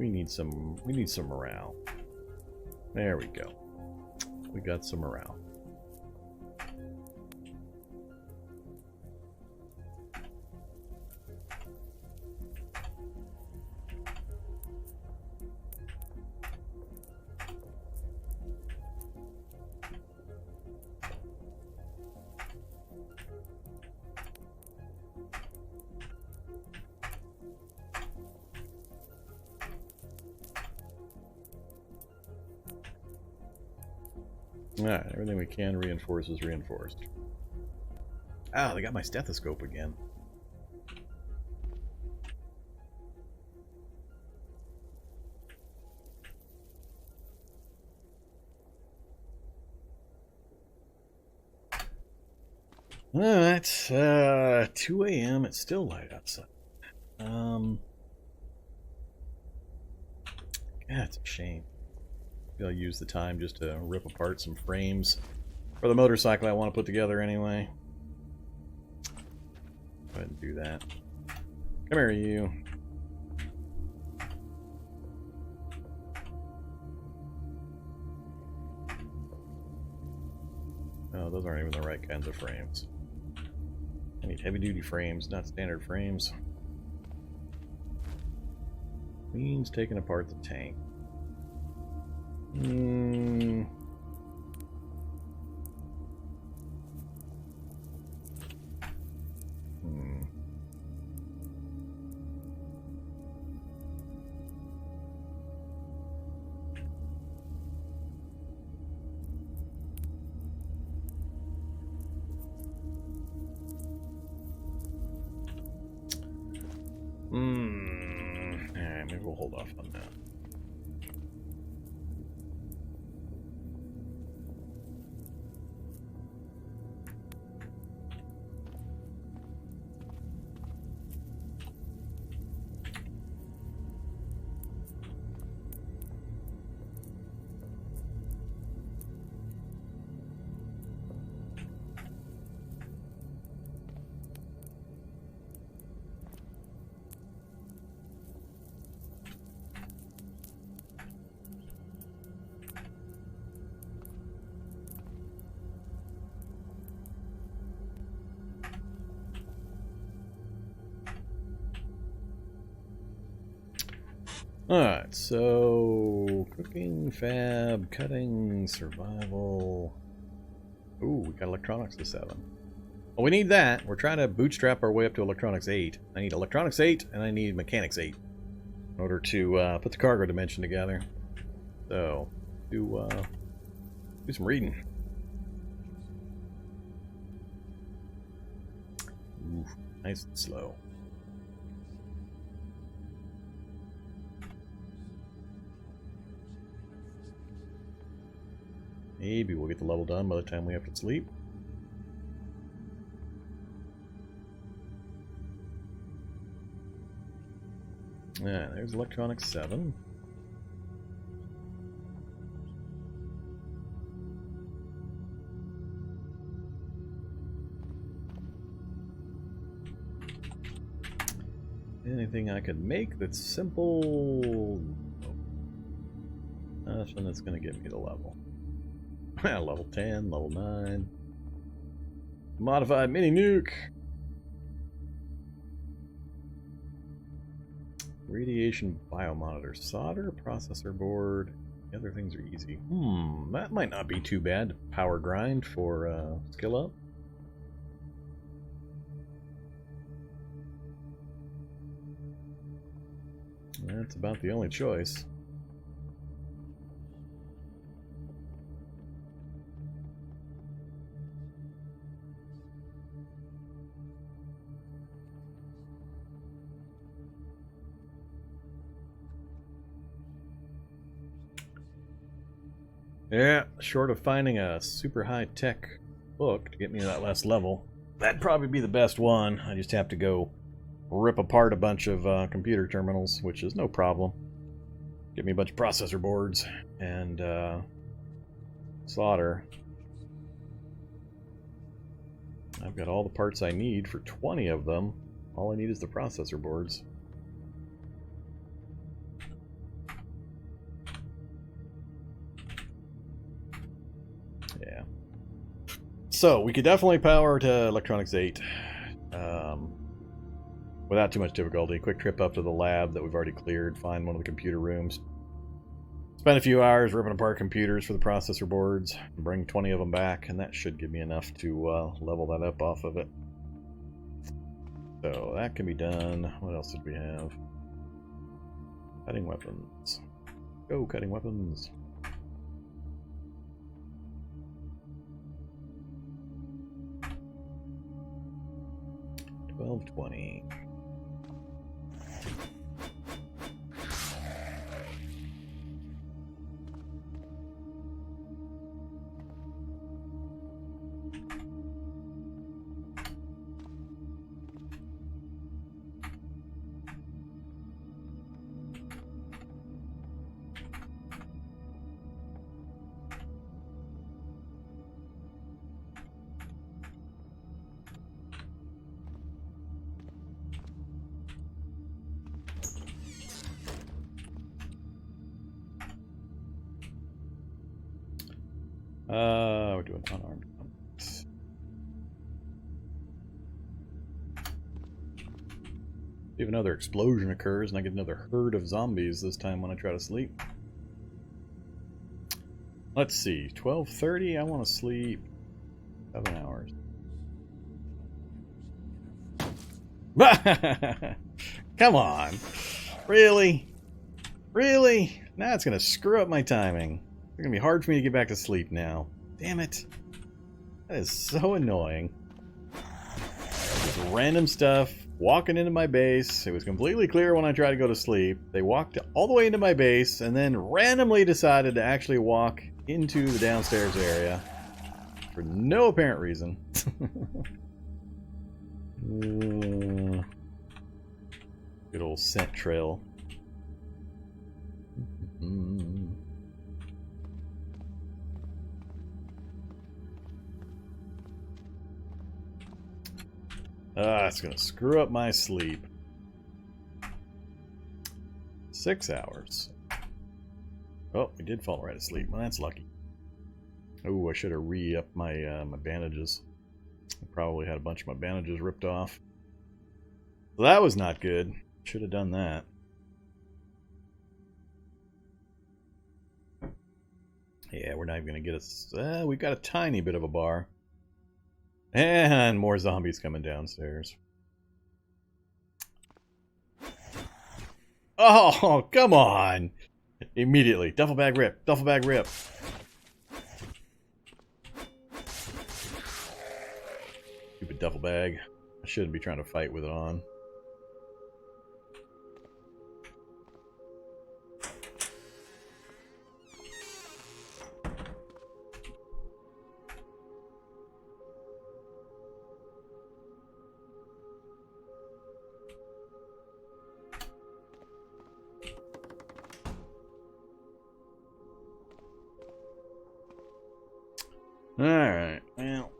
We need some morale. There we go. We got some morale. Alright, everything we can reinforce is reinforced. Ah, they got my stethoscope again. Alright, 2 a.m. It's still light outside. Yeah, it's a shame. Maybe I'll use the time just to rip apart some frames for the motorcycle I want to put together anyway. Go ahead and do that. Come here, you. Oh, those aren't even the right kinds of frames. I need heavy-duty frames, not standard frames. Means taking apart the tank. Alright, maybe we'll hold off on that. Alright, so cooking, fab, cutting, survival. Ooh, we got electronics to 7. Well, we need that. We're trying to bootstrap our way up to electronics 8. I need electronics 8 and I need mechanics 8 in order to put the cargo dimension together. So, do some reading. Ooh, nice and slow. Maybe we'll get the level done by the time we have to sleep. Yeah, there's electronics 7. Anything I could make that's simple? Nothing that's going to get me the level. Level 10, level 9. Modified mini nuke. Radiation biomonitor. Solder, processor board. The other things are easy. That might not be too bad to power grind for skill up. That's about the only choice. Yeah, short of finding a super high-tech book to get me to that last level, that'd probably be the best one. I just have to go rip apart a bunch of computer terminals, which is no problem. Get me a bunch of processor boards and solder. I've got all the parts I need for 20 of them. All I need is the processor boards. So we could definitely power to Electronics 8 without too much difficulty. Quick trip up to the lab that we've already cleared, find one of the computer rooms. Spend a few hours ripping apart computers for the processor boards, bring 20 of them back, and that should give me enough to level that up off of it. So that can be done. What else did we have? Cutting weapons. Go, cutting weapons. $12.20. We're doing unarmed combat. If another explosion occurs and I get another herd of zombies this time when I try to sleep. Let's see, 12:30, I want to sleep 7 hours. Come on. Really? Really? Now it's going to screw up my timing. It's going to be hard for me to get back to sleep now. Damn it. That is so annoying. Just random stuff walking into my base. It was completely clear when I tried to go to sleep. They walked all the way into my base and then randomly decided to actually walk into the downstairs area for no apparent reason. Good old scent trail. It's gonna screw up my sleep. 6 hours. Oh, I did fall right asleep. Well, that's lucky. Oh, I should have re-upped my my bandages. I probably had a bunch of my bandages ripped off. Well, that was not good. Should have done that. Yeah, we're not even going to get us... we've got a tiny bit of a bar. And more zombies coming downstairs. Oh, come on! Immediately. Duffel bag rip. Duffel bag rip. Stupid duffel bag. I shouldn't be trying to fight with it on. Alright, well.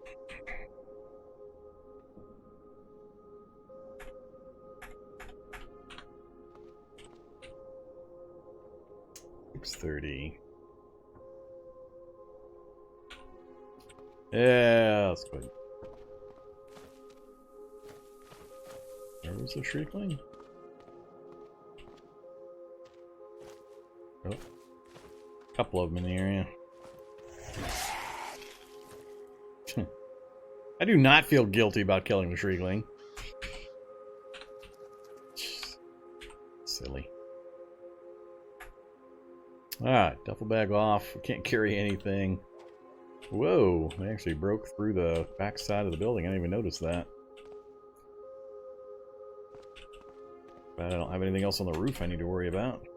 $6:30. Yeah, that's good. Where was the Shriekling? Oh. A couple of them in the area. I do not feel guilty about killing the Shriekling. Silly. Alright, duffel bag off. We can't carry anything. Whoa, they actually broke through the back side of the building. I didn't even notice that. But I don't have anything else on the roof I need to worry about.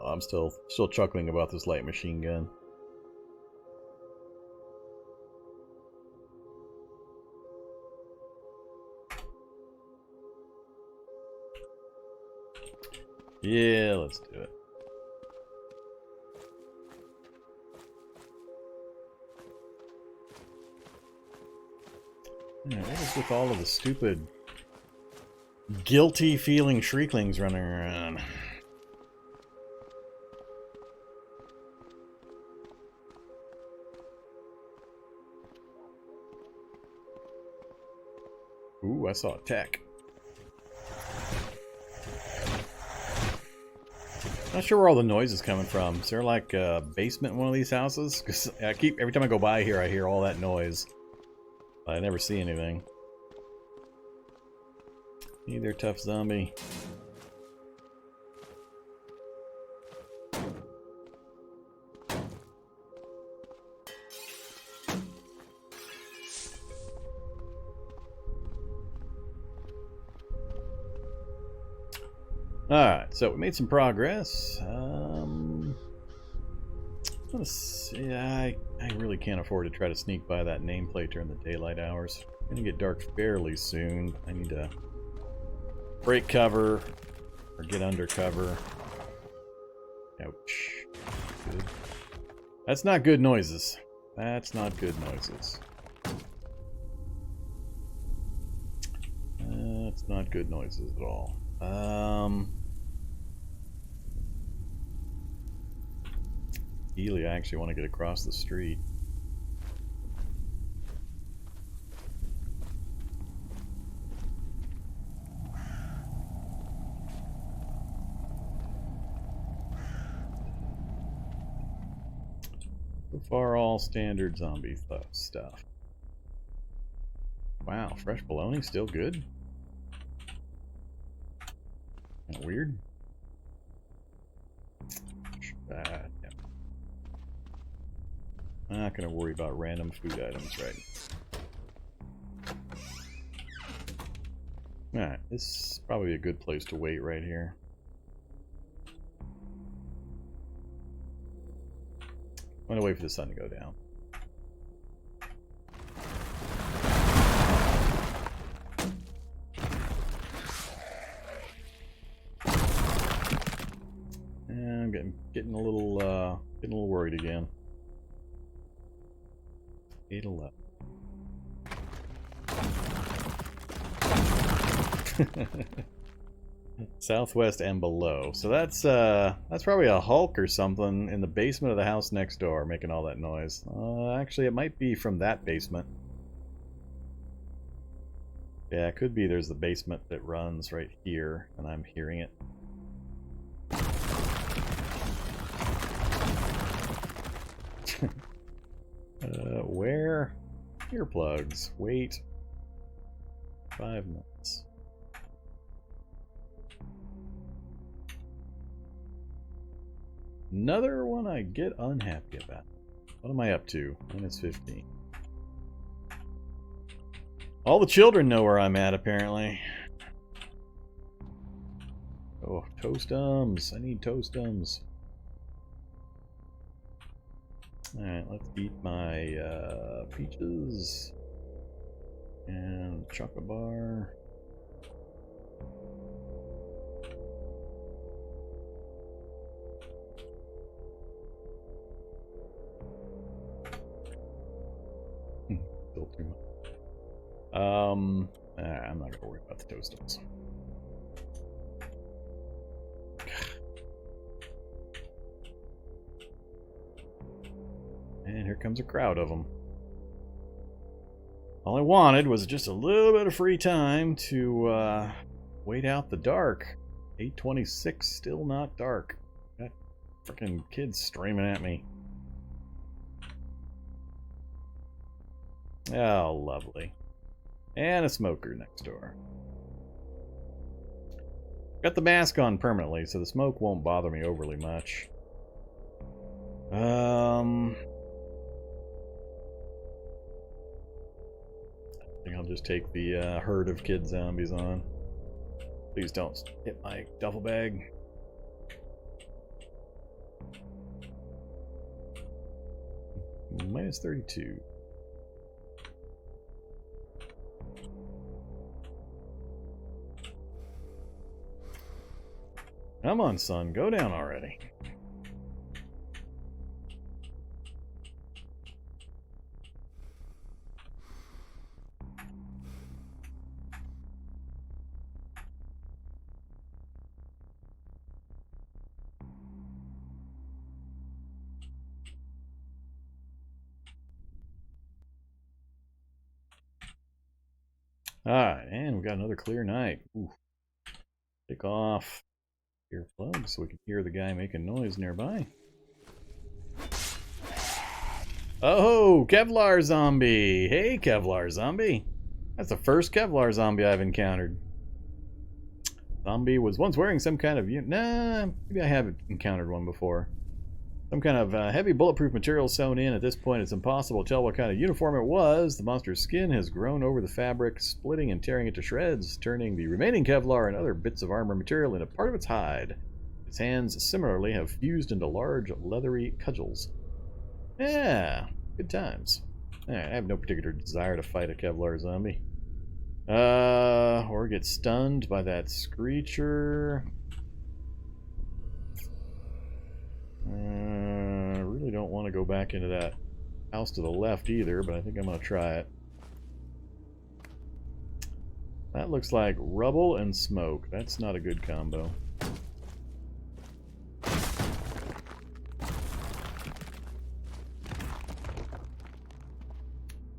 I'm still chuckling about this light machine gun. Yeah, let's do it. Yeah, what is with all of the stupid guilty feeling shrieklings running around. Ooh, I saw a tech. Not sure where all the noise is coming from. Is there like a basement in one of these houses? Because every time I go by here, I hear all that noise. But I never see anything. Hey there, tough zombie. Alright, so we made some progress. Let's see, I really can't afford to try to sneak by that nameplate during the daylight hours. It's gonna get dark fairly soon. I need to break cover or get under cover. Ouch. Good. That's not good noises. That's not good noises. That's not good noises at all. Ideally, I actually want to get across the street. So far, all standard zombie stuff. Wow, fresh bologna, still good? Kinda weird. Yeah. I'm not gonna worry about random food items right now. Alright, this is probably a good place to wait right here. I'm gonna wait for the sun to go down. And I'm getting a little worried again. 811. Southwest and below. So that's probably a Hulk or something in the basement of the house next door making all that noise. Actually, it might be from that basement. Yeah, it could be there's the basement that runs right here, and I'm hearing it. Where? Earplugs. Wait. 5 minutes. Another one I get unhappy about. What am I up to? -15. All the children know where I'm at, apparently. Oh, toastums. I need toastums. Alright, let's eat my peaches and chocolate bar. Still too much. I'm not gonna worry about the toastums. And here comes a crowd of them. All I wanted was just a little bit of free time to wait out the dark. 8:26, still not dark. Got freaking kids streaming at me. Oh, lovely. And a smoker next door. Got the mask on permanently, so the smoke won't bother me overly much. I think I'll just take the herd of kid zombies on. Please don't hit my duffel bag. -32. Come on, son, go down already. Alright, and we got another clear night. Ooh. Take off earplugs so we can hear the guy making noise nearby. Oh, Kevlar zombie! Hey, Kevlar zombie! That's the first Kevlar zombie I've encountered. Zombie was once wearing some kind of... Nah, maybe I have encountered one before. Some kind of heavy bulletproof material sewn in. At this point, it's impossible to tell what kind of uniform it was. The monster's skin has grown over the fabric, splitting and tearing it to shreds, turning the remaining Kevlar and other bits of armor material into part of its hide. Its hands, similarly, have fused into large, leathery cudgels. Yeah, good times. Alright, I have no particular desire to fight a Kevlar zombie. Or get stunned by that screecher. I really don't want to go back into that house to the left either, but I think I'm going to try it. That looks like rubble and smoke. That's not a good combo.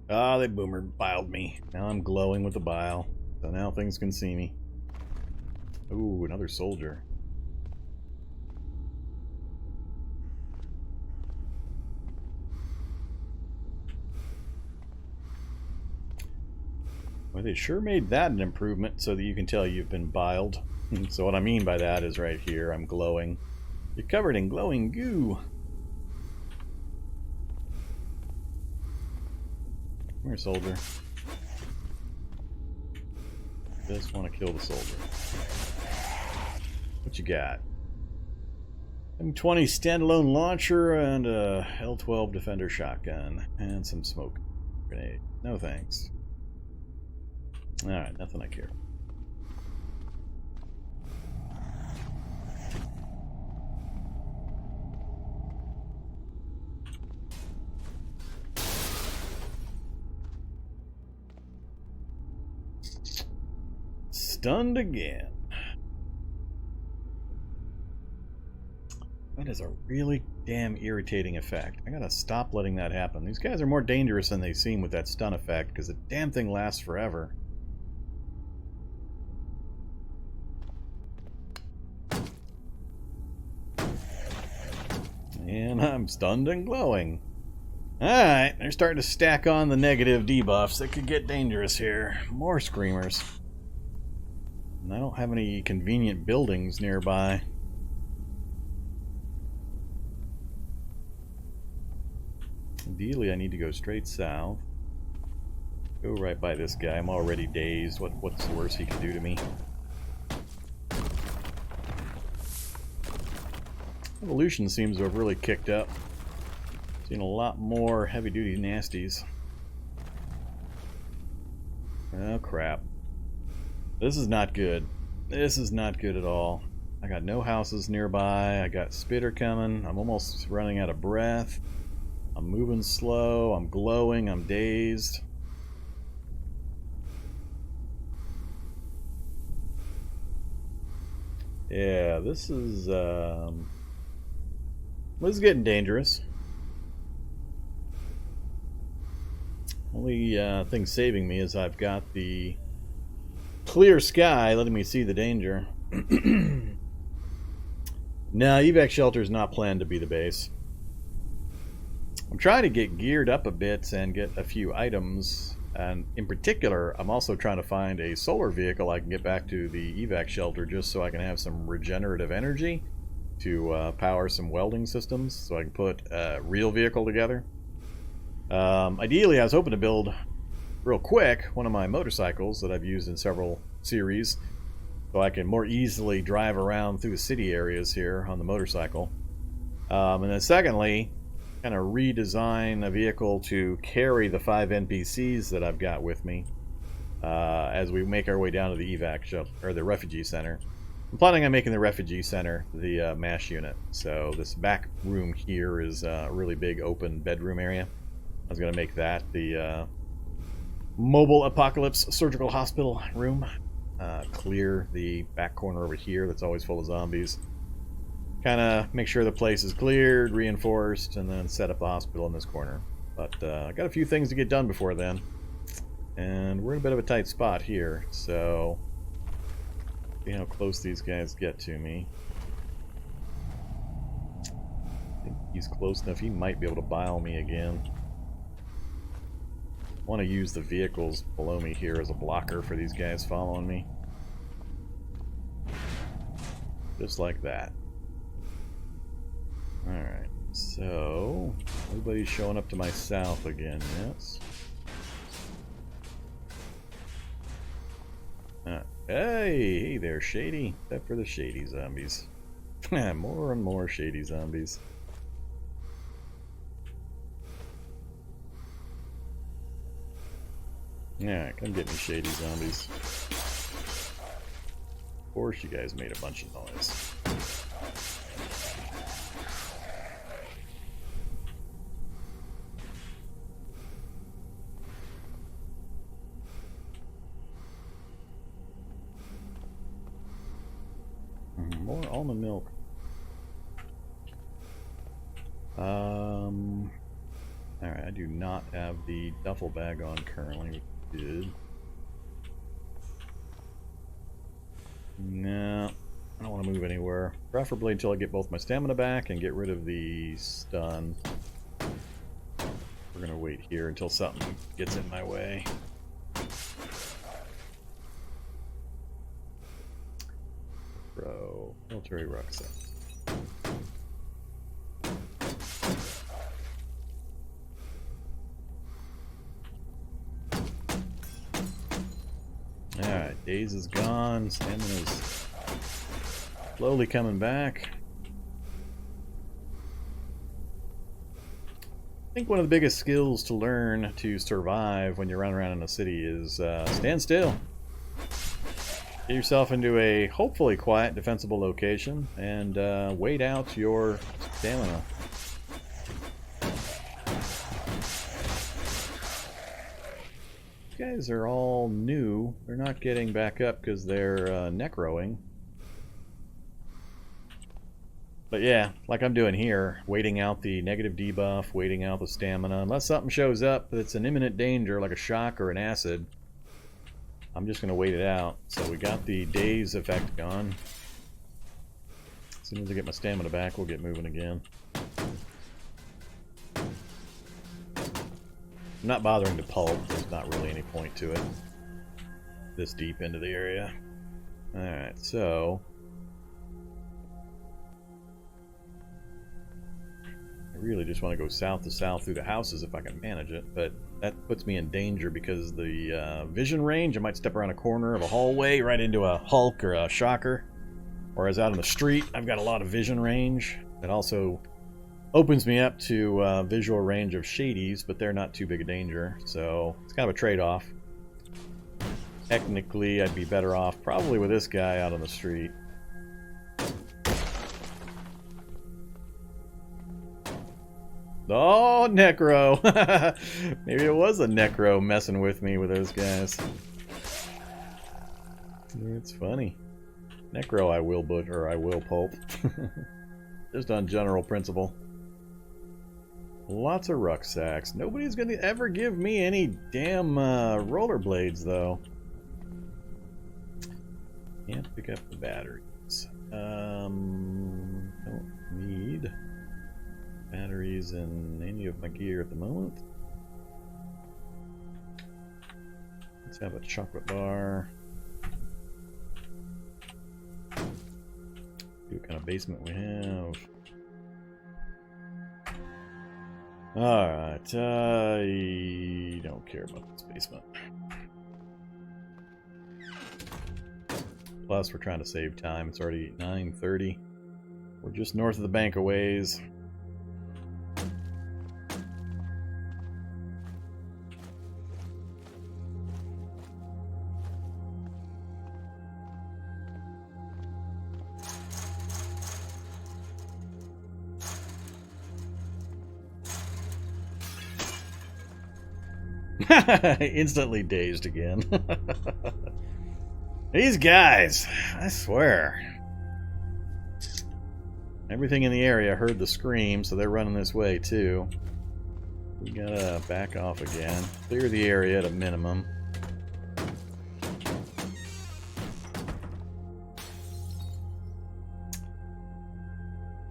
Ah, they boomer biled me. Now I'm glowing with the bile. So now things can see me. Ooh, another soldier. Well, they sure made that an improvement so that you can tell you've been biled. So what I mean by that is right here, I'm glowing. You're covered in glowing goo. Come here, soldier. Just want to kill the soldier. What you got? M20 standalone launcher and a L12 Defender shotgun. And some smoke grenade. No thanks. Alright, nothing I care. Stunned again. That is a really damn irritating effect. I gotta stop letting that happen. These guys are more dangerous than they seem with that stun effect, because the damn thing lasts forever. And I'm stunned and glowing. Alright, they're starting to stack on the negative debuffs. That could get dangerous here. More screamers. And I don't have any convenient buildings nearby. Ideally, I need to go straight south. Go right by this guy. I'm already dazed. What's the worst he can do to me? Evolution seems to have really kicked up. Seen a lot more heavy-duty nasties. Oh, crap. This is not good. This is not good at all. I got no houses nearby. I got spitter coming. I'm almost running out of breath. I'm moving slow. I'm glowing. I'm dazed. Yeah, this is getting dangerous. Only thing saving me is I've got the clear sky letting me see the danger. No, evac shelter is not planned to be the base. I'm trying to get geared up a bit and get a few items, and in particular I'm also trying to find a solar vehicle I can get back to the evac shelter just so I can have some regenerative energy to power some welding systems so I can put a real vehicle together. Ideally I was hoping to build real quick one of my motorcycles that I've used in several series so I can more easily drive around through the city areas here on the motorcycle. And then secondly, kind of redesign a vehicle to carry the 5 NPCs that I've got with me as we make our way down to the evac shelter, or the refugee center. I'm planning on making the refugee center the M.A.S.H unit. So this back room here is a really big open bedroom area. I was going to make that the mobile apocalypse surgical hospital room. Clear the back corner over here that's always full of zombies. Kind of make sure the place is cleared, reinforced, and then set up the hospital in this corner. But I got a few things to get done before then. And we're in a bit of a tight spot here, so see how close these guys get to me. I think he's close enough. He might be able to bile me again. I want to use the vehicles below me here as a blocker for these guys following me. Just like that. Alright, so everybody's showing up to my south again, yes? Hey there, Shady. Except for the Shady zombies. More and more Shady zombies. Alright, come get me, Shady zombies. Of course you guys made a bunch of noise. More almond milk. Alright, I do not have the duffel bag on currently. Did. No, I don't want to move anywhere. Preferably until I get both my stamina back and get rid of the stun. We're gonna wait here until something gets in my way. Bro, military rucksack. Alright, Daze is gone, Stamina's slowly coming back. I think one of the biggest skills to learn to survive when you're running around in a city is stand still. Get yourself into a hopefully quiet, defensible location and wait out your stamina. These guys are all new. They're not getting back up because they're necroing. But yeah, like I'm doing here, waiting out the negative debuff, waiting out the stamina. Unless something shows up that's an imminent danger, like a shock or an acid, I'm just going to wait it out. So we got the daze effect gone. As soon as I get my stamina back, we'll get moving again. I'm not bothering to pulp. There's not really any point to it. This deep into the area. Alright, so I really just want to go south to south through the houses if I can manage it, but that puts me in danger because the vision range, I might step around a corner of a hallway right into a Hulk or a Shocker. Whereas out on the street, I've got a lot of vision range. It also opens me up to visual range of Shadies, but they're not too big a danger, so it's kind of a trade-off. Technically, I'd be better off probably with this guy out on the street. Oh, Necro! Maybe it was a Necro messing with me with those guys. It's funny. Necro I will butcher, or I will pulp. Just on general principle. Lots of rucksacks. Nobody's gonna ever give me any damn rollerblades, though. Can't pick up the batteries. Don't need batteries in any of my gear at the moment. Let's have a chocolate bar. See what kind of basement we have. Alright, I don't care about this basement. Plus, we're trying to save time. It's already 9:30. We're just north of the bank a ways. Instantly dazed again. These guys, I swear. Everything in the area heard the scream, so they're running this way too. We gotta back off again. Clear the area at a minimum.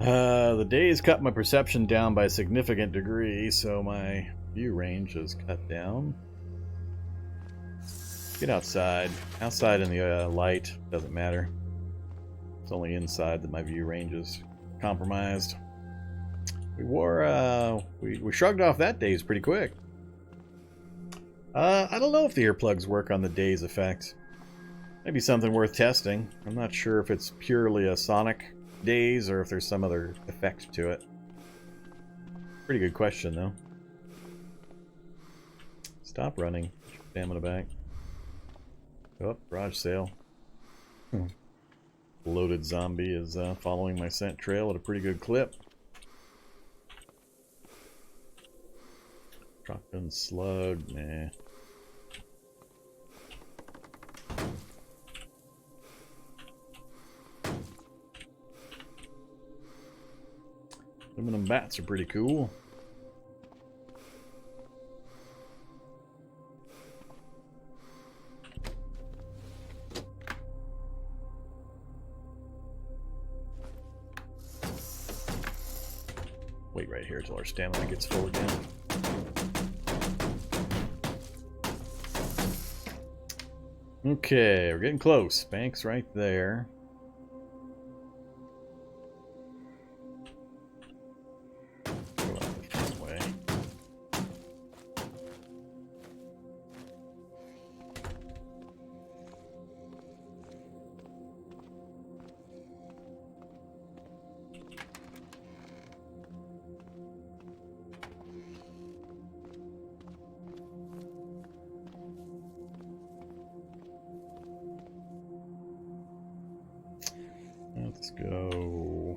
The days cut my perception down by a significant degree, so my view range is cut down. Get outside. Outside in the light doesn't matter. It's only inside that my view range is compromised. We shrugged off that daze pretty quick. I don't know if the earplugs work on the daze effect. Maybe something worth testing. I'm not sure if it's purely a sonic daze or if there's some other effect to it. Pretty good question, though. Stop running. Stamina back. Oh, garage sale. Loaded zombie is following my scent trail at a pretty good clip. Shotgun slug, nah. Aluminum bats are pretty cool. Wait right here till our stamina gets full again. Okay, we're getting close. Bank's right there. Go out the front way. Let's go.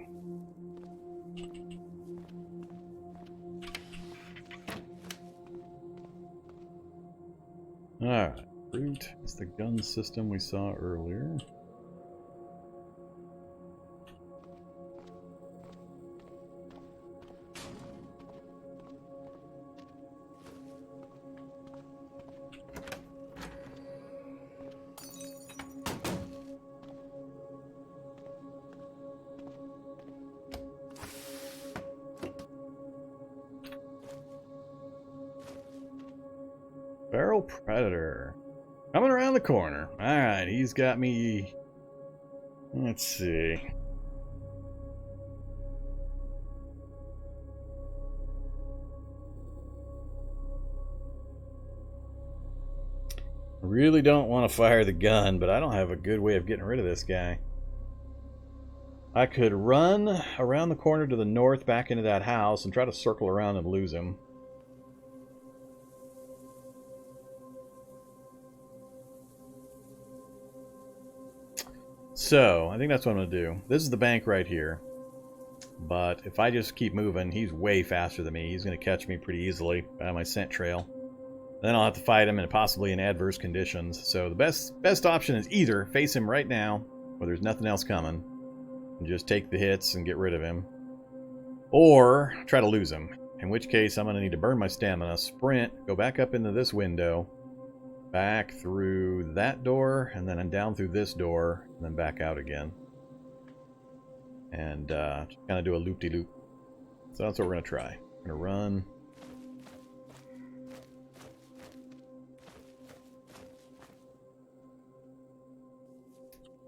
Alright, fruit is the gun system we saw earlier. Feral Predator. Coming around the corner. Alright, he's got me... Let's see. I really don't want to fire the gun, but I don't have a good way of getting rid of this guy. I could run around the corner to the north back into that house and try to circle around and lose him. So, I think that's what I'm going to do. This is the bank right here. But if I just keep moving, he's way faster than me. He's going to catch me pretty easily by my scent trail. Then I'll have to fight him and possibly in adverse conditions. So the best option is either face him right now, where there's nothing else coming, and just take the hits and get rid of him. Or try to lose him. In which case, I'm going to need to burn my stamina, sprint, go back up into this window, back through that door, and then down through this door, and then back out again. And just kind of do a loop-de-loop. So that's what we're going to try. We're going to run.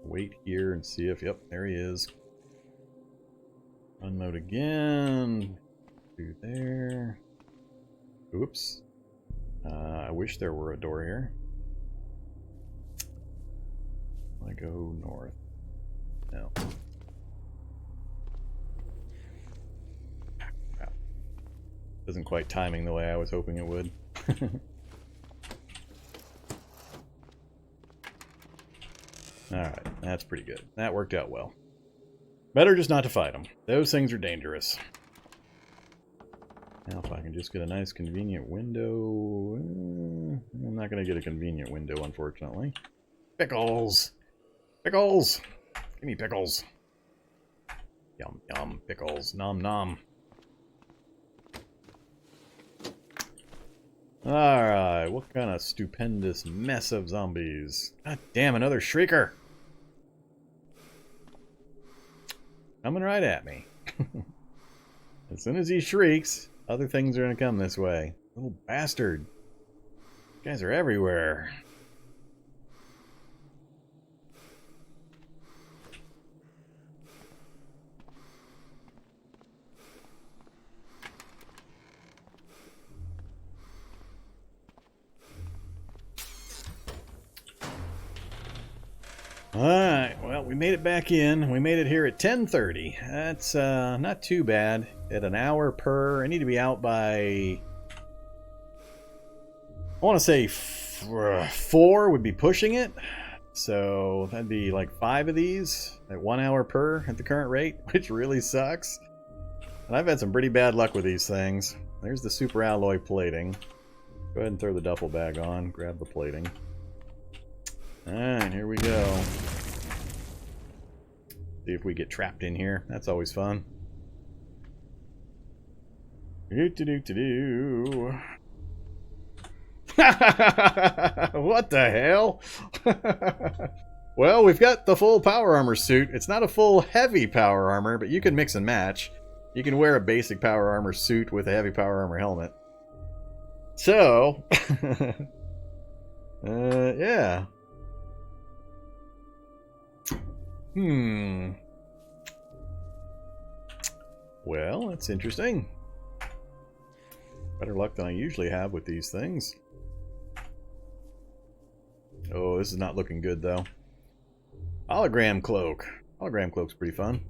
Wait here and see if, yep, there he is. Run mode again. Do there. Oops. I wish there were a door here. I go north. No. Wow. Isn't quite timing the way I was hoping it would. Alright, that's pretty good. That worked out well. Better just not to fight them. Those things are dangerous. Now if I can just get a nice convenient window... I'm not going to get a convenient window, unfortunately. Pickles! Pickles! Give me pickles. Yum, yum, pickles. Nom, nom. Alright, what kind of stupendous mess of zombies. God damn, another shrieker! Coming right at me. As soon as he shrieks, other things are going to come this way. Little bastard. You guys are everywhere. Alright, well, we made it back in. We made it here at 10:30. That's not too bad. At an hour per. I need to be out by... I want to say 4 would be pushing it. So that'd be like 5 of these at 1 hour per at the current rate, which really sucks. And I've had some pretty bad luck with these things. There's the super alloy plating. Go ahead and throw the duffel bag on. Grab the plating. Alright, here we go. See if we get trapped in here. That's always fun. Do-do-do-do-do. What the hell? Well, we've got the full power armor suit. It's not a full heavy power armor, but you can mix and match. You can wear a basic power armor suit with a heavy power armor helmet. So, yeah. Well, that's interesting. Better luck than I usually have with these things. Oh, this is not looking good, though. Hologram cloak. Hologram cloak's pretty fun.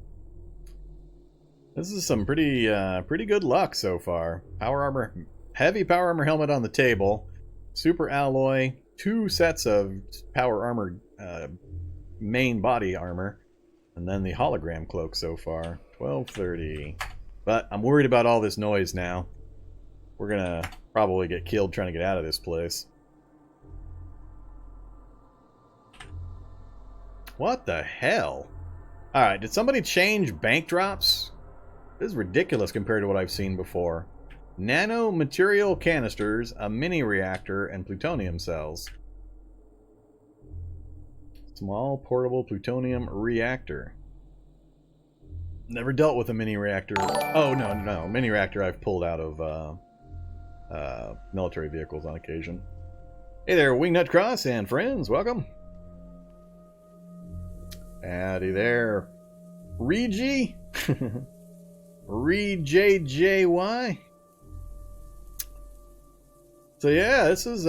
This is some pretty good luck so far. Power armor, heavy power armor helmet on the table. Super alloy. 2 sets of power armor main body armor. And then the hologram cloak so far. 12:30. But I'm worried about all this noise now. We're gonna probably get killed trying to get out of this place. What the hell? Alright, did somebody change bank drops? This is ridiculous compared to what I've seen before. Nano material canisters, a mini reactor, and plutonium cells. Small portable plutonium reactor. Never dealt with a mini reactor. Oh, no. Mini reactor I've pulled out of military vehicles on occasion. Hey there, Wingnut Cross and friends. Welcome. Howdy there. Regi? Re-JJY? So yeah, this is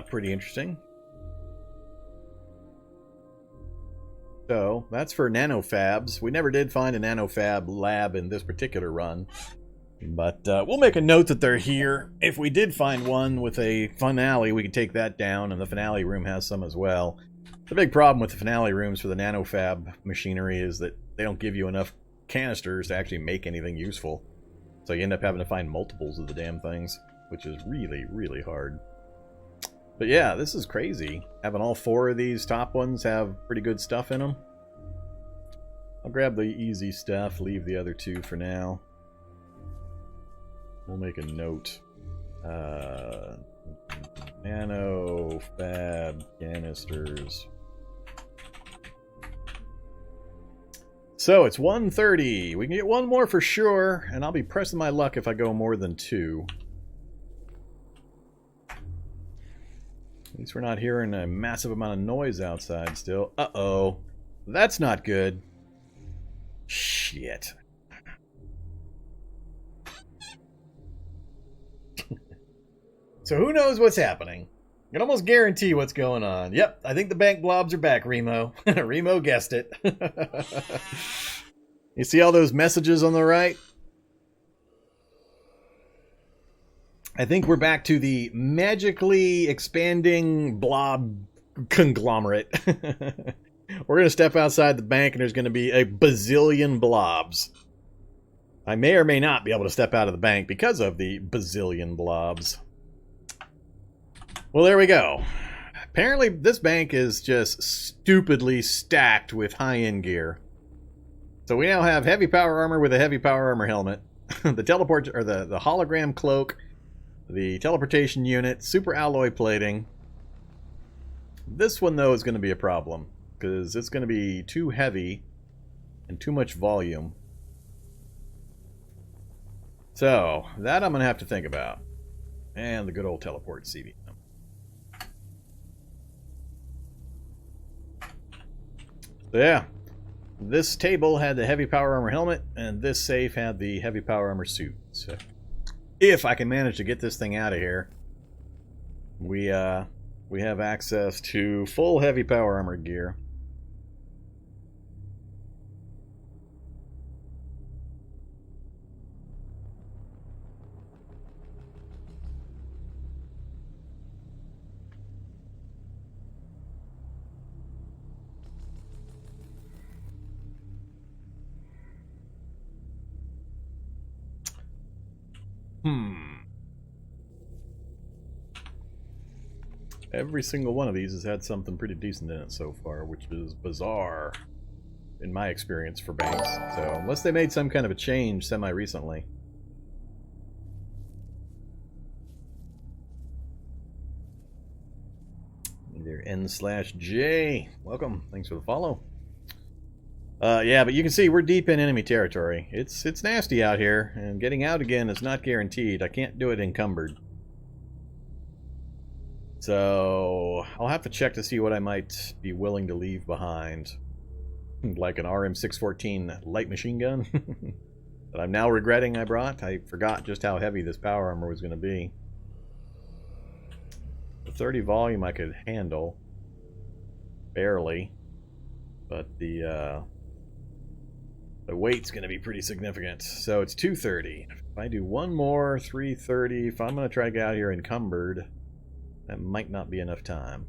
pretty interesting. So, that's for nanofabs. We never did find a nanofab lab in this particular run. But we'll make a note that they're here. If we did find one with a finale, we can take that down, and the finale room has some as well. The big problem with the finale rooms for the nanofab machinery is that they don't give you enough canisters to actually make anything useful. So you end up having to find multiples of the damn things, which is really, really hard. But yeah, this is crazy. Having all 4 of these top ones have pretty good stuff in them. I'll grab the easy stuff, leave the other 2 for now. We'll make a note. Nano fab canisters. So it's 1:30. We can get 1 more for sure, and I'll be pressing my luck if I go more than 2. At least we're not hearing a massive amount of noise outside still. Uh-oh. That's not good. Shit. So who knows what's happening? I can almost guarantee what's going on. Yep, I think the bank blobs are back, Remo. Remo guessed it. You see all those messages on the right? I think we're back to the magically expanding blob conglomerate. We're going to step outside the bank and there's going to be a bazillion blobs. I may or may not be able to step out of the bank because of the bazillion blobs. Well, there we go. Apparently this bank is just stupidly stacked with high-end gear. So we now have heavy power armor with a heavy power armor helmet. The teleport, or the hologram cloak. The teleportation unit, super alloy plating. This one, though, is going to be a problem, because it's going to be too heavy and too much volume. So, that I'm going to have to think about. And the good old teleport CB. So yeah, this table had the heavy power armor helmet, and this safe had the heavy power armor suit. So, if I can manage to get this thing out of here, we have access to full heavy power armor gear. Every single one of these has had something pretty decent in it so far, which is bizarre in my experience for banks. So, unless they made some kind of a change semi-recently. Either N/J. Welcome. Thanks for the follow. Yeah, but you can see we're deep in enemy territory. It's nasty out here, and getting out again is not guaranteed. I can't do it encumbered. So, I'll have to check to see what I might be willing to leave behind. Like an RM614 light machine gun that I'm now regretting I brought. I forgot just how heavy this power armor was going to be. The 30 volume I could handle. Barely. But the weight's going to be pretty significant. So it's 230. If I do one more, 330. If I'm going to try to get out here encumbered, that might not be enough time.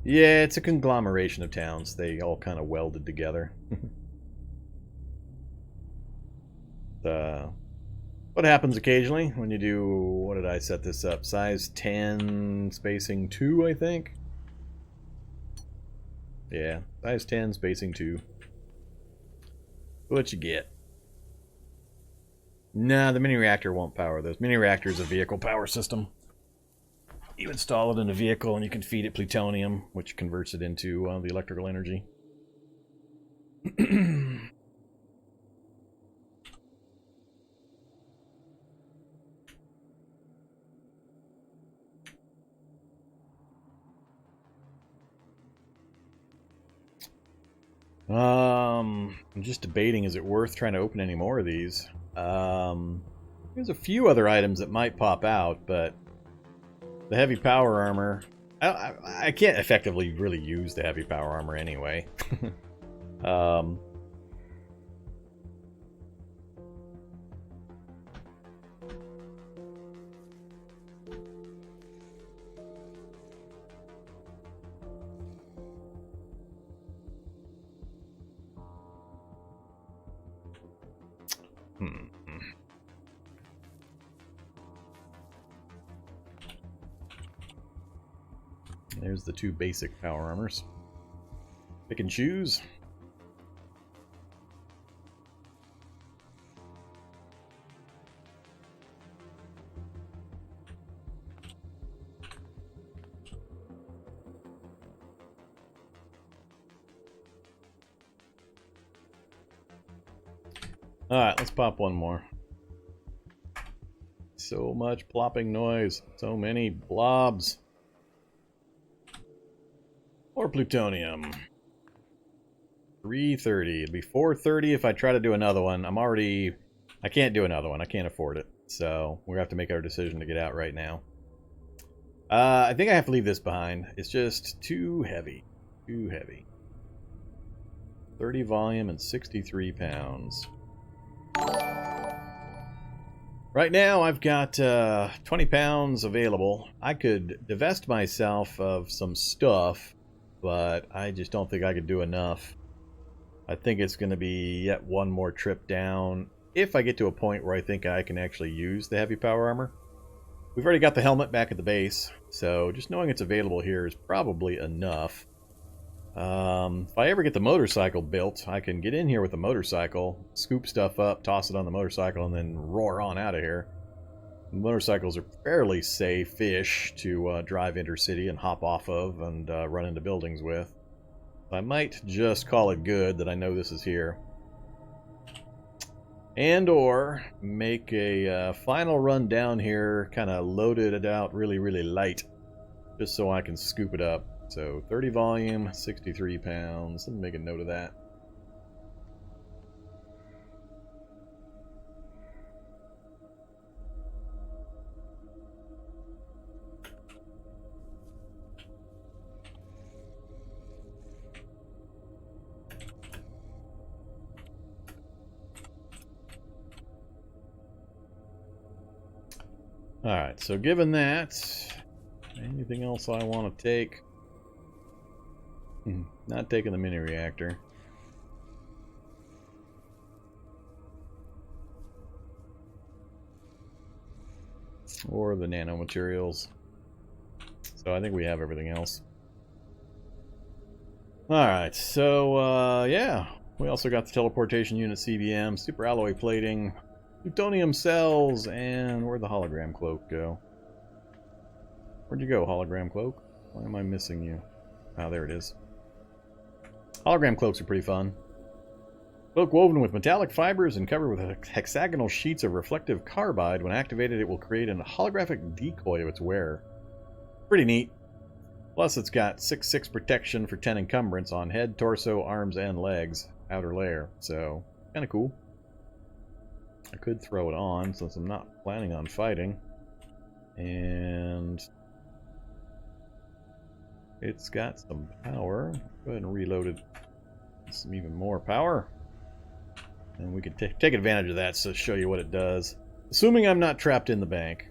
Yeah, it's a conglomeration of towns. They all kind of welded together. What happens occasionally when you do... What did I set this up? Size 10, spacing 2, I think? Yeah, size 10, spacing 2. What you get? Nah, the mini reactor won't power those. Mini reactor is a vehicle power system. You install it in a vehicle and you can feed it plutonium, which converts it into the electrical energy. I'm just debating, is it worth trying to open any more of these? There's a few other items that might pop out, but the heavy power armor, I can't effectively really use the heavy power armor anyway. There's the two basic power armors. Pick and choose. Alright, let's pop one more. So much plopping noise. So many blobs. Or plutonium. 330. It'd be 430 if I try to do another one. I can't do another one. I can't afford it. So we're going to have to make our decision to get out right now. I think I have to leave this behind. It's just too heavy. Too heavy. 30 volume and 63 pounds. Right now I've got 20 pounds available. I could divest myself of some stuff, but I just don't think I could do enough. I think it's going to be yet one more trip down if I get to a point where I think I can actually use the heavy power armor. We've already got the helmet back at the base, so just knowing it's available here is probably enough. If I ever get the motorcycle built, I can get in here with the motorcycle, scoop stuff up, toss it on the motorcycle, and then roar on out of here. Motorcycles are fairly safe-ish to drive intercity and hop off of and run into buildings with. I might just call it good that I know this is here. And or make a final run down here, kind of loaded it out really, really light, just so I can scoop it up. So 30 volume, 63 pounds. Let me make a note of that. Alright, so given that, anything else I want to take? Not taking the mini reactor. Or the nanomaterials. So I think we have everything else. Alright, so yeah. We also got the teleportation unit CBM, super alloy plating, plutonium cells, and where'd the hologram cloak go? Where'd you go, hologram cloak? Why am I missing you? Oh, there it is. Hologram cloaks are pretty fun. Cloak woven with metallic fibers and covered with hexagonal sheets of reflective carbide. When activated, it will create a holographic decoy of its wearer. Pretty neat. Plus, it's got 6/6 protection for 10 encumbrance on head, torso, arms, and legs. Outer layer. So, kind of cool. I could throw it on since I'm not planning on fighting. And it's got some power. Go ahead and reload it. Some even more power. And we can take advantage of that to show you what it does. Assuming I'm not trapped in the bank.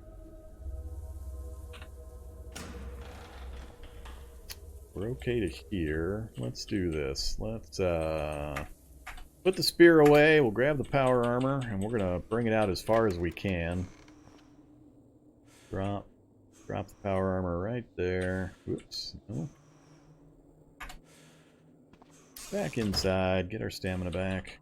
We're okay to here. Let's do this. Let's put the spear away. We'll grab the power armor, and we're gonna bring it out as far as we can. Drop the power armor right there. Oops. No. Back inside. Get our stamina back.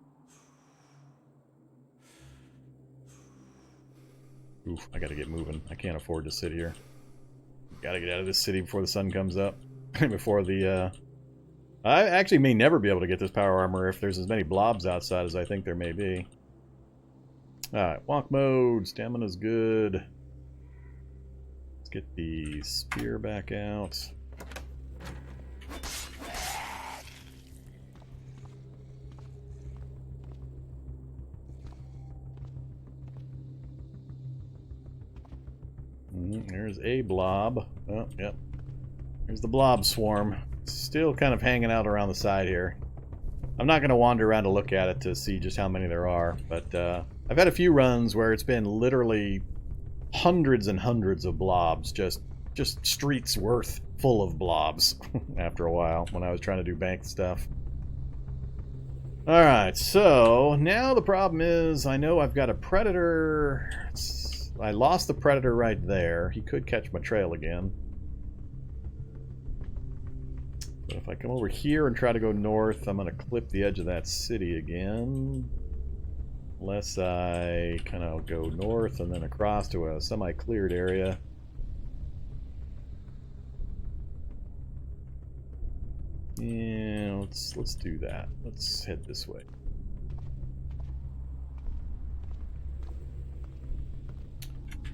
Oof, I gotta get moving. I can't afford to sit here. Gotta get out of this city before the sun comes up. Before the, I actually may never be able to get this power armor if there's as many blobs outside as I think there may be. Alright, walk mode. Stamina's good. Let's get the spear back out. There's a blob. Oh, yep. There's the blob swarm. Still kind of hanging out around the side here. I'm not going to wander around to look at it to see just how many there are, but I've had a few runs where it's been literally hundreds and hundreds of blobs, just streets worth full of blobs after a while when I was trying to do bank stuff. Alright, so now the problem is I know I've got a predator. I lost the predator right there. He could catch my trail again. But if I come over here and try to go north, I'm going to clip the edge of that city again. Unless I kind of go north and then across to a semi-cleared area. Yeah, let's do that. Let's head this way.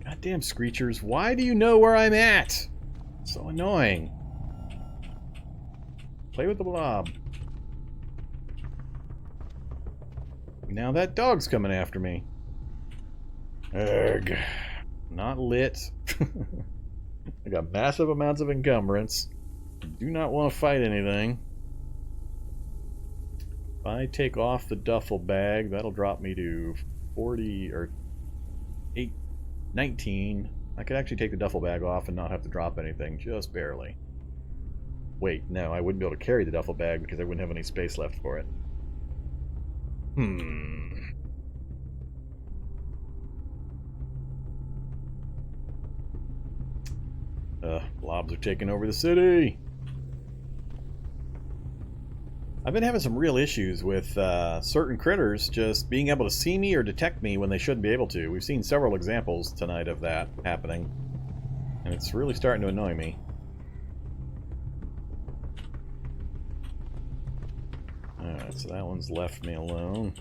Goddamn screechers, why do you know where I'm at? So annoying. Play with the blob. Now that dog's coming after me. Ugh. Not lit. I got massive amounts of encumbrance. Do not want to fight anything. If I take off the duffel bag, that'll drop me to 40 or 19. I could actually take the duffel bag off and not have to drop anything, just barely. Wait, no, I wouldn't be able to carry the duffel bag because I wouldn't have any space left for it. Blobs are taking over the city. I've been having some real issues with certain critters just being able to see me or detect me when they shouldn't be able to. We've seen several examples tonight of that happening, and it's really starting to annoy me. Alright, so that one's left me alone.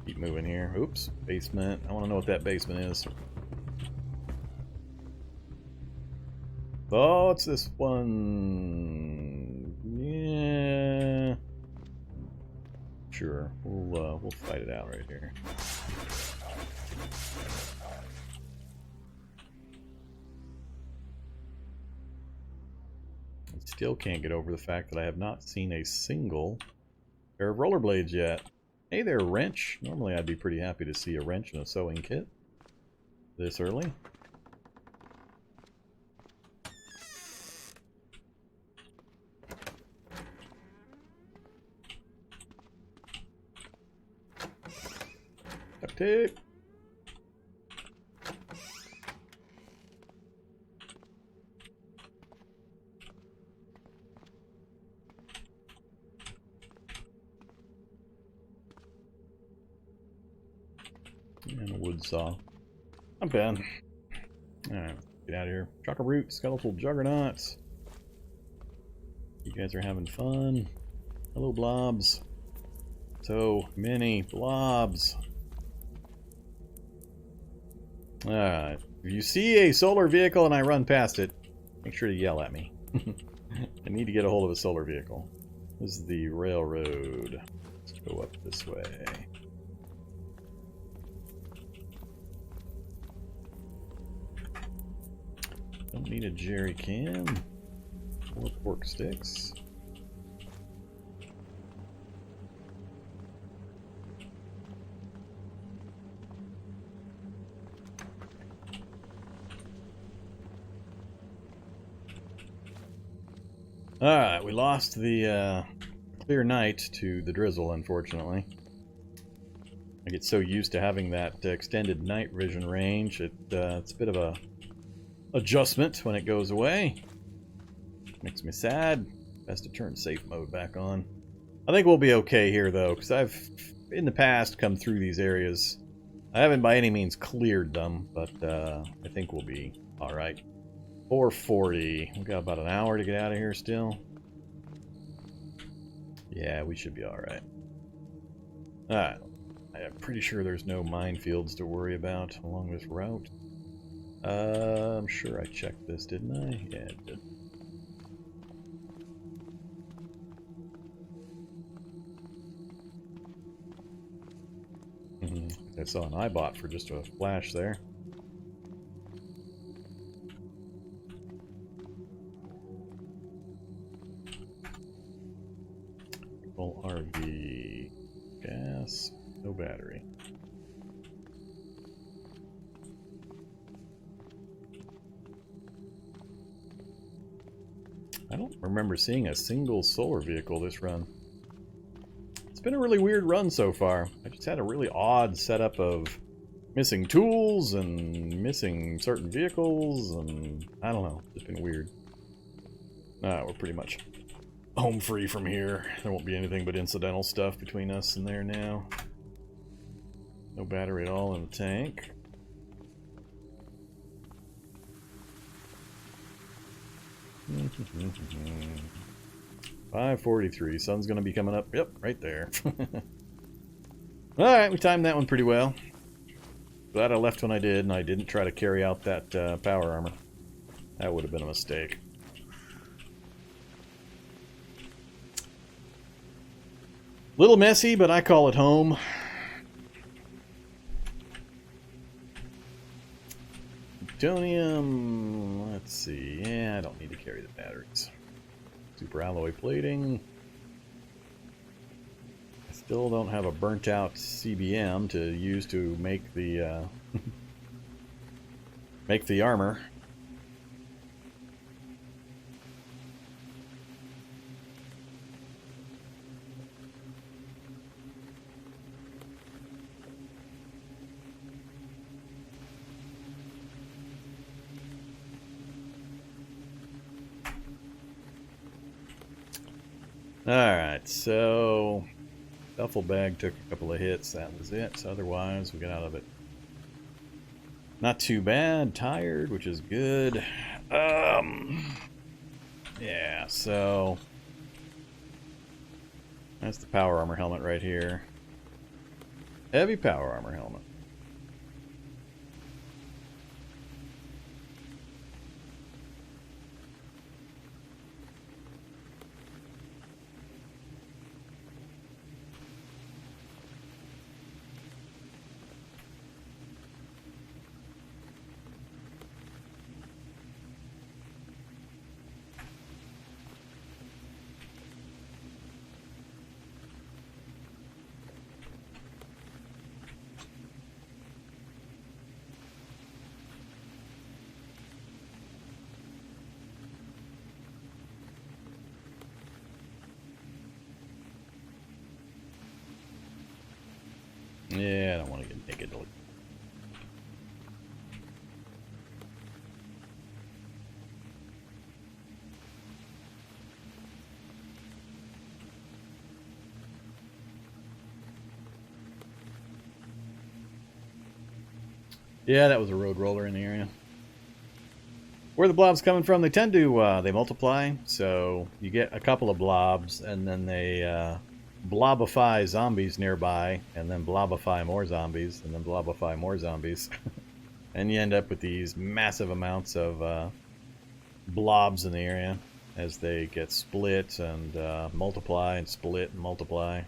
Keep moving here. Oops, basement. I want to know what that basement is. Oh, it's this one. Yeah. Sure, we'll fight it out right here. I still can't get over the fact that I have not seen a single pair of rollerblades yet. Hey there, wrench. Normally I'd be pretty happy to see a wrench and a sewing kit this early. Duct tape. And a wood saw. Not bad. Alright, get out of here. Chocolate root, skeletal juggernauts. You guys are having fun. Hello, blobs. So many blobs. Alright. If you see a solar vehicle and I run past it, make sure to yell at me. I need to get a hold of a solar vehicle. This is the railroad. Let's go up this way. Don't need a jerry can. Or pork sticks. Alright, we lost the clear night to the drizzle, unfortunately. I get so used to having that extended night vision range, it's a bit of a adjustment when it goes away. Makes me sad. Best to turn safe mode back on. I think we'll be okay here, though, because I've, in the past, come through these areas. I haven't by any means cleared them, but I think we'll be alright. 4:40. We've got about an hour to get out of here still. Yeah, we should be alright. Alright. I'm pretty sure there's no minefields to worry about along this route. I'm sure I checked this, didn't I? Yeah, I did. I saw an eyebot for just a flash there. Full RV. Gas. No battery. I don't remember seeing a single solar vehicle this run. It's been a really weird run so far. I just had a really odd setup of missing tools and missing certain vehicles, and I don't know. It's been weird. We're pretty much home free from here. There won't be anything but incidental stuff between us and there now. No battery at all in the tank. Mm-hmm. 5:43. Sun's gonna be coming up. Yep, right there. Alright, we timed that one pretty well. Glad I left when I did, and I didn't try to carry out that power armor. That would have been a mistake. Little messy, but I call it home. Plutonium. Let's see. Yeah, I don't need to carry the batteries. Super alloy plating. I still don't have a burnt out CBM to use to make the make the armor. Alright, so duffel bag took a couple of hits, that was it. Otherwise, we got out of it not too bad. Tired, which is good. Yeah, so that's the power armor helmet right here. Heavy power armor helmet. Yeah, I don't want to get naked. Yeah, that was a road roller in the area. Where the blobs coming from? They tend to they multiply, so you get a couple of blobs, and then they blobify zombies nearby, and then blobify more zombies, and then blobify more zombies, and you end up with these massive amounts of blobs in the area as they get split and multiply and split and multiply.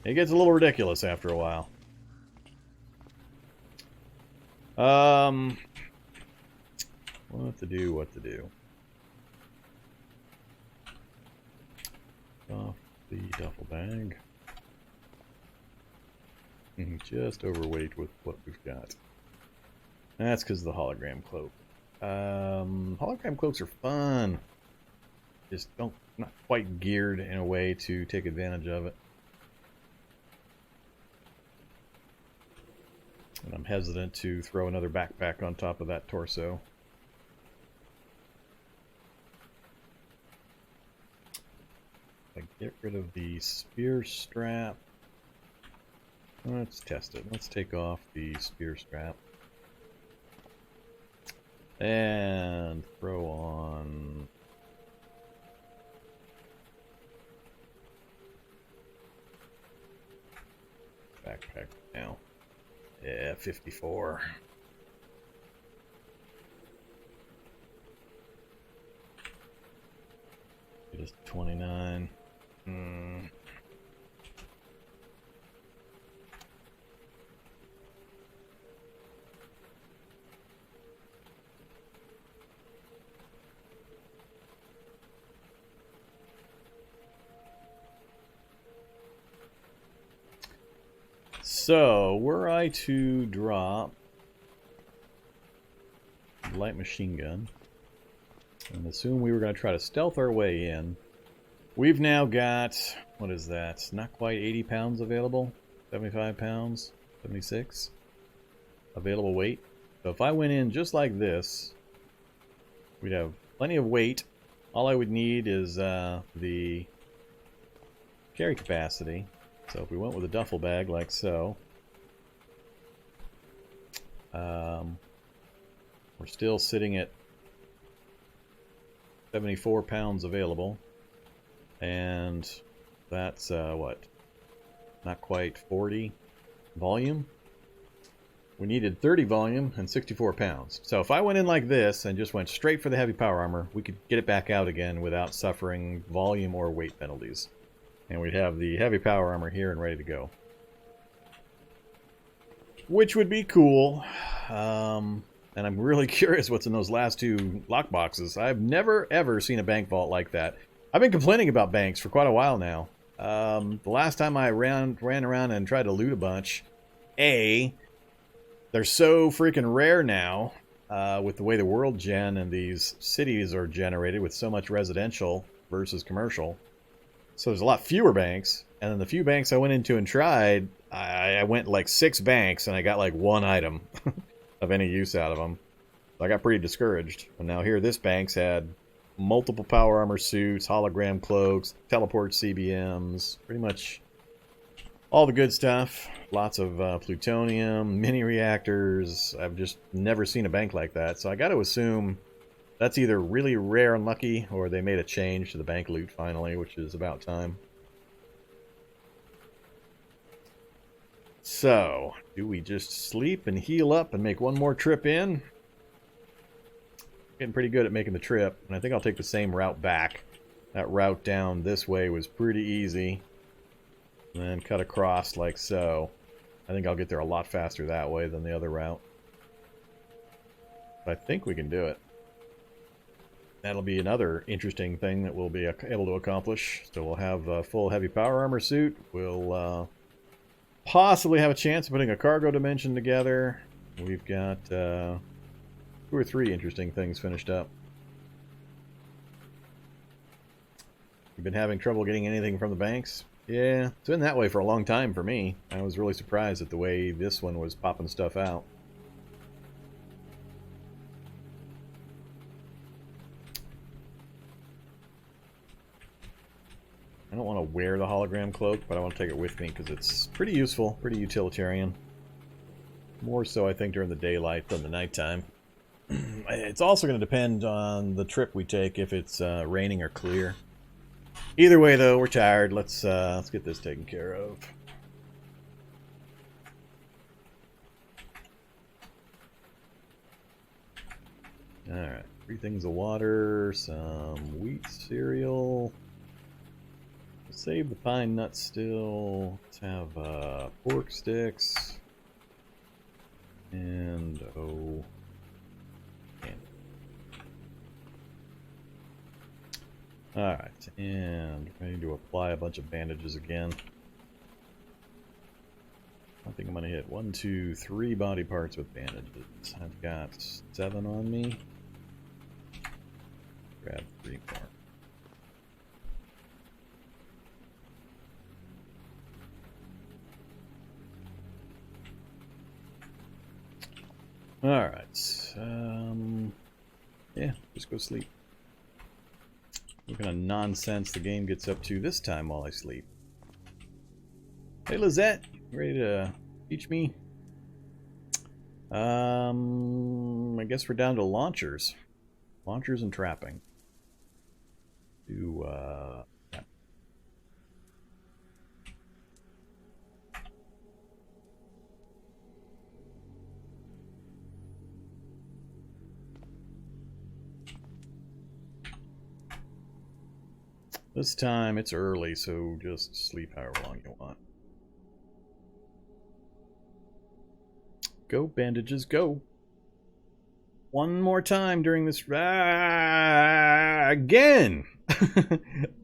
It gets a little ridiculous after a while. What to do, what to do. Off the duffel bag. Just overweight with what we've got. That's because of the hologram cloak. Hologram cloaks are fun. Just not quite geared in a way to take advantage of it. And I'm hesitant to throw another backpack on top of that torso. I get rid of the spear strap. Let's test it. Let's take off the spear strap. And throw on... backpack now. Yeah, 54. It is 29. So, were I to drop light machine gun and assume we were going to try to stealth our way in, we've now got, what is that? Not quite 80 pounds available. 75 pounds, 76 available weight. So if I went in just like this, we'd have plenty of weight. All I would need is the carry capacity. So if we went with a duffel bag like so, we're still sitting at 74 pounds available, and that's what, not quite 40 volume. We needed 30 volume and 64 pounds. So if I went in like this and just went straight for the heavy power armor, we could get it back out again without suffering volume or weight penalties. And we'd have the heavy power armor here and ready to go. Which would be cool. And I'm really curious what's in those last two lockboxes. I've never, ever seen a bank vault like that. I've been complaining about banks for quite a while now. The last time I ran around and tried to loot a bunch, they're so freaking rare now with the way the world gen and these cities are generated with so much residential versus commercial. So there's a lot fewer banks, and then the few banks I went into and tried, I went like 6 banks, and I got like 1 item of any use out of them. So I got pretty discouraged. And now here, this bank's had multiple power armor suits, hologram cloaks, teleport CBMs, pretty much all the good stuff. Lots of plutonium, mini reactors. I've just never seen a bank like that. So I got to assume that's either really rare and lucky, or they made a change to the bank loot finally, which is about time. So, do we just sleep and heal up and make one more trip in? Getting pretty good at making the trip, and I think I'll take the same route back. That route down this way was pretty easy. And then cut across like so. I think I'll get there a lot faster that way than the other route. But I think we can do it. That'll be another interesting thing that we'll be able to accomplish. So we'll have a full heavy power armor suit. We'll possibly have a chance of putting a cargo dimension together. We've got 2 or 3 interesting things finished up. You've been having trouble getting anything from the banks? Yeah, it's been that way for a long time for me. I was really surprised at the way this one was popping stuff out. I don't want to wear the hologram cloak, but I want to take it with me because it's pretty useful, pretty utilitarian. More so, I think, during the daylight than the nighttime. It's also going to depend on the trip we take, if it's raining or clear. Either way, though, we're tired. Let's get this taken care of. Alright, 3 things of water, some wheat cereal. Save the pine nuts still. Let's have pork sticks. And, candy. Alright, and ready to apply a bunch of bandages again. I think I'm going to hit 1, 2, 3 body parts with bandages. I've got 7 on me. Grab 3 more. Alright, yeah, just go sleep. What kind of nonsense the game gets up to this time while I sleep. Hey Lizette, you ready to teach me? I guess we're down to launchers. Launchers and trapping. Yeah. This time it's early, so just sleep however long you want. Go, bandages, go. One more time during this... again!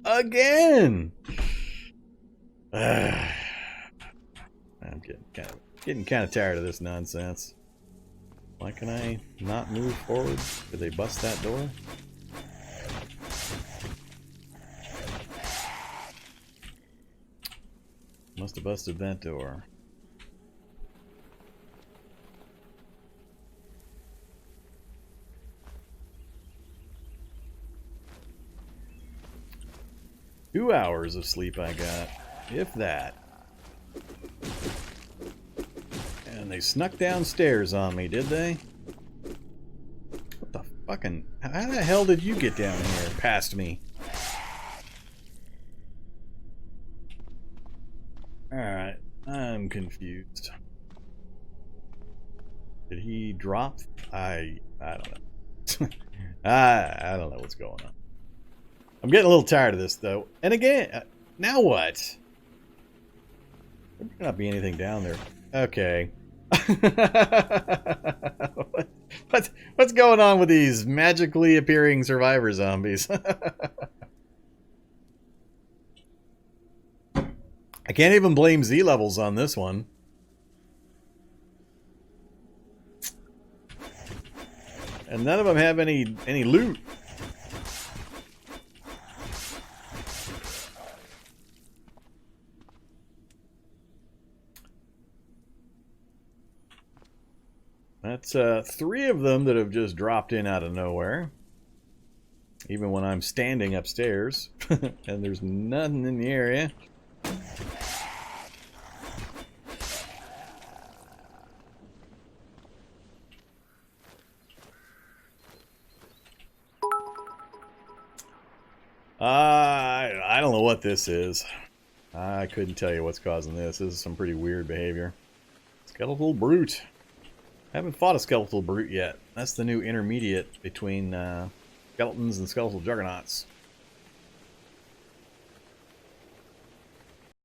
Again! I'm getting kind of tired of this nonsense. Why can I not move forward? Did they bust that door? Must have busted that door. Two hours of sleep I got, if that. And they snuck downstairs on me, did they? What the fucking... How the hell did you get down here past me? Alright, I'm confused. Did he drop? I don't know. I don't know what's going on. I'm getting a little tired of this, though. And again, now what? There might not be anything down there. Okay. What's going on with these magically appearing survivor zombies? I can't even blame Z levels on this one. And none of them have any loot. That's 3 of them that have just dropped in out of nowhere. Even when I'm standing upstairs. And there's nothing in the area. I don't know what this is. I couldn't tell you what's causing this. This is some pretty weird behavior. Skeletal Brute. Haven't fought a Skeletal Brute yet. That's the new intermediate between skeletons and skeletal juggernauts.